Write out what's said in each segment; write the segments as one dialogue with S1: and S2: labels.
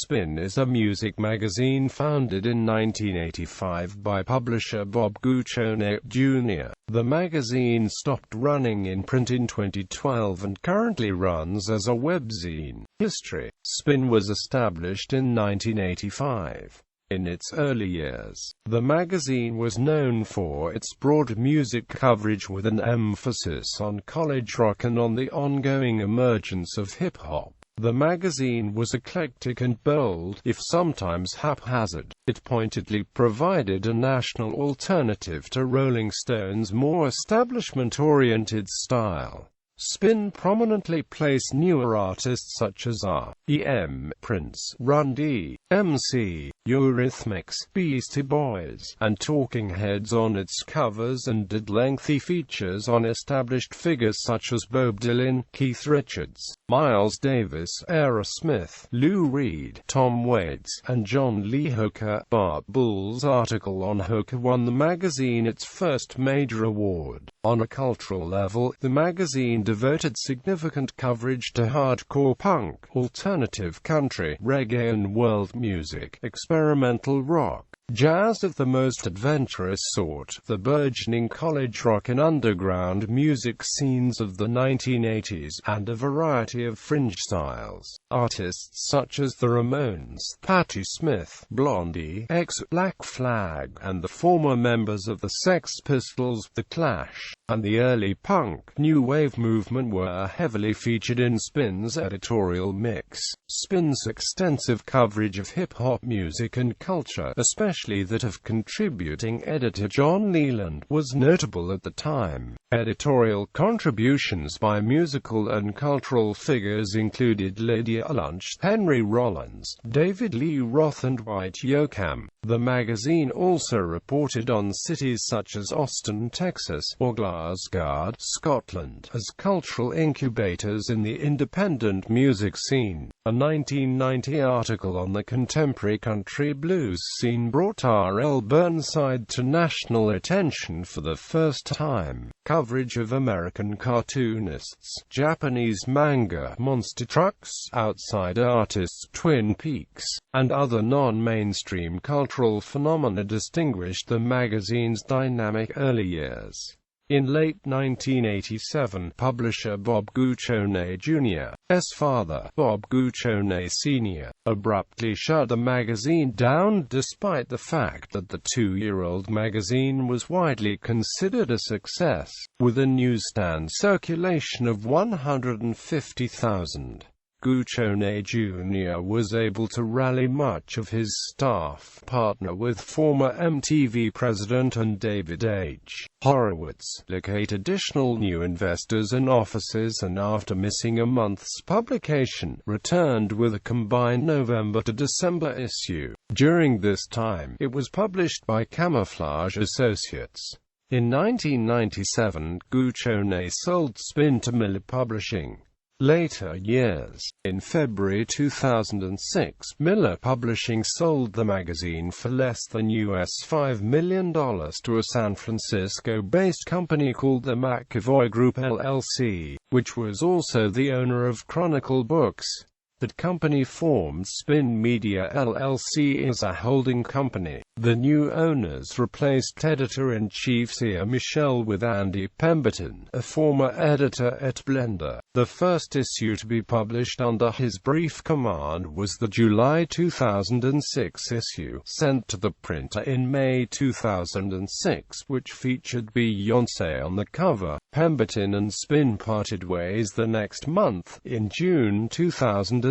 S1: Spin is a music magazine founded in 1985 by publisher Bob Guccione, Jr. The magazine stopped running in print in 2012 and currently runs as a webzine. History. Spin was established in 1985. In its early years, the magazine was known for its broad music coverage with an emphasis on college rock and on the ongoing emergence of hip-hop. The magazine was eclectic and bold, if sometimes haphazard. It pointedly provided a national alternative to Rolling Stone's more establishment-oriented style. Spin prominently placed newer artists such as R.E.M., Prince, Run D.M.C., Eurythmics, Beastie Boys, and Talking Heads on its covers, and did lengthy features on established figures such as Bob Dylan, Keith Richards, Miles Davis, Aerosmith, Lou Reed, Tom Waits, and John Lee Hooker. Bart Bull's article on Hooker won the magazine its first major award. On a cultural level, the magazine devoted significant coverage to hardcore punk, alternative country, reggae and world music, experimental rock, jazz of the most adventurous sort, the burgeoning college rock and underground music scenes of the 1980s, and a variety of fringe styles. Artists such as the Ramones, Patti Smith, Blondie, Black Flag, and the former members of the Sex Pistols, The Clash, and the early punk, new wave movement were heavily featured in Spin's editorial mix. Spin's extensive coverage of hip-hop music and culture, especially that of contributing editor John Leland, was notable at the time. Editorial contributions by musical and cultural figures included Lydia Lunch, Henry Rollins, David Lee Roth and White Yoakam. The magazine also reported on cities such as Austin, Texas, or Glasgow, Scotland, as cultural incubators in the independent music scene. A 1990 article on the contemporary country blues scene brought R.L. Burnside to national attention for the first time. Coverage of American cartoonists, Japanese manga, monster trucks, outside artists, Twin Peaks, and other non-mainstream cultural phenomena distinguished the magazine's dynamic early years. In late 1987, publisher Bob Guccione, Jr.'s father, Bob Guccione, Sr., abruptly shut the magazine down, despite the fact that the two-year-old magazine was widely considered a success, with a newsstand circulation of 150,000. Guccione Jr. was able to rally much of his staff, partner with former MTV president and David H. Horowitz, locate additional new investors and offices, and after missing a month's publication, returned with a combined November to December issue. During this time, it was published by Camouflage Associates. In 1997, Guccione sold Spin to Miller Publishing. Later years. In February 2006, Miller Publishing sold the magazine for less than $5 million to a San Francisco-based company called the McAvoy Group LLC, which was also the owner of Chronicle Books. That company formed Spin Media LLC as a holding company. The new owners replaced editor-in-chief Sia Michelle with Andy Pemberton, a former editor at Blender. The first issue to be published under his brief command was the July 2006 issue, sent to the printer in May 2006, which featured Beyoncé on the cover. Pemberton and Spin parted ways the next month, in June 2006.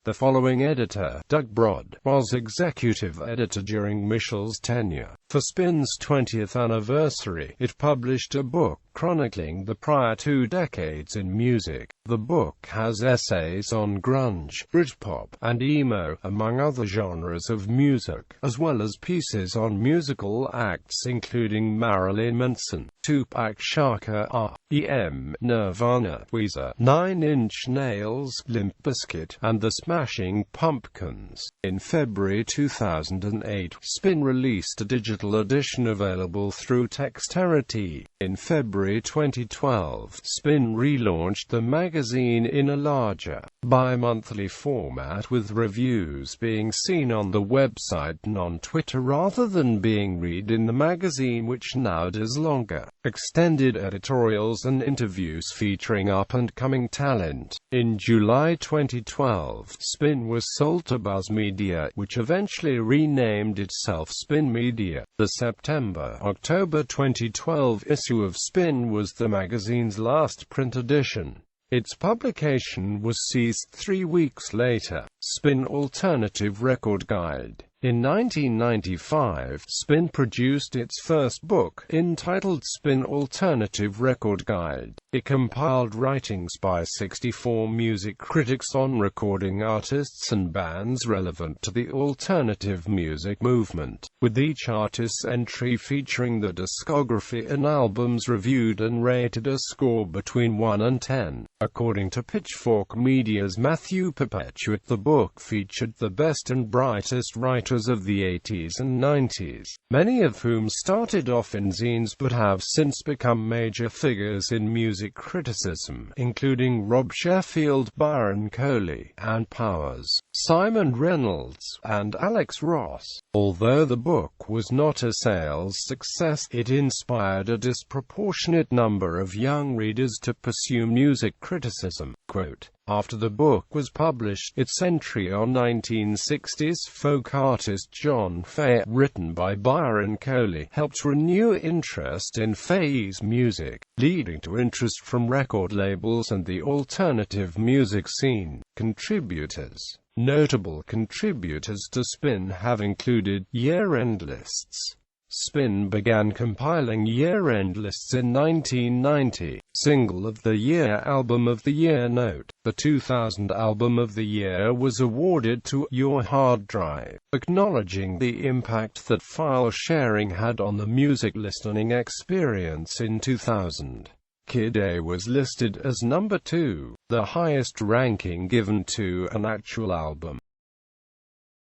S1: The following editor, Doug Broad, was executive editor during Michel's tenure. For Spin's 20th anniversary, it published a book chronicling the prior 2 decades in music. The book has essays on grunge, Britpop, and emo, among other genres of music, as well as pieces on musical acts including Marilyn Manson, Tupac Shakur, R.E.M., Nirvana, Weezer, 9 Inch Nails, Limp Bizkit, and the Smashing Pumpkins. In February 2008, Spin released a digital edition available through Texterity. In February February 2012, Spin relaunched the magazine in a larger, bi-monthly format, with reviews being seen on the website and on Twitter rather than being read in the magazine, which now does longer, extended editorials and interviews featuring up-and-coming talent. In July 2012, Spin was sold to Buzz Media, which eventually renamed itself Spin Media. The September-October 2012 issue of Spin was the magazine's last print edition. Its publication was ceased 3 weeks later. Spin Alternative Record Guide. In 1995, Spin produced its first book, entitled Spin Alternative Record Guide. It compiled writings by 64 music critics on recording artists and bands relevant to the alternative music movement, with each artist's entry featuring the discography and albums reviewed and rated a score between 1 and 10. According to Pitchfork Media's Matthew Perpetuate, the book featured the best and brightest writers of the 80s and 90s, many of whom started off in zines but have since become major figures in music criticism, including Rob Sheffield, Byron Coley, Ann Powers, Simon Reynolds, and Alex Ross. Although the book was not a sales success, it inspired a disproportionate number of young readers to pursue music criticism. Quote, after the book was published, its entry on 1960s folk artist John Fay, written by Byron Coley, helped renew interest in Fay's music, leading to interest from record labels and the alternative music scene. Contributors. Notable contributors to Spin have included year-end lists. Spin began compiling year-end lists in 1990. Single of the Year, Album of the Year. Note: the 2000 Album of the Year was awarded to Your Hard Drive, acknowledging the impact that file sharing had on the music listening experience in 2000. Kid A was listed as number 2, the highest ranking given to an actual album.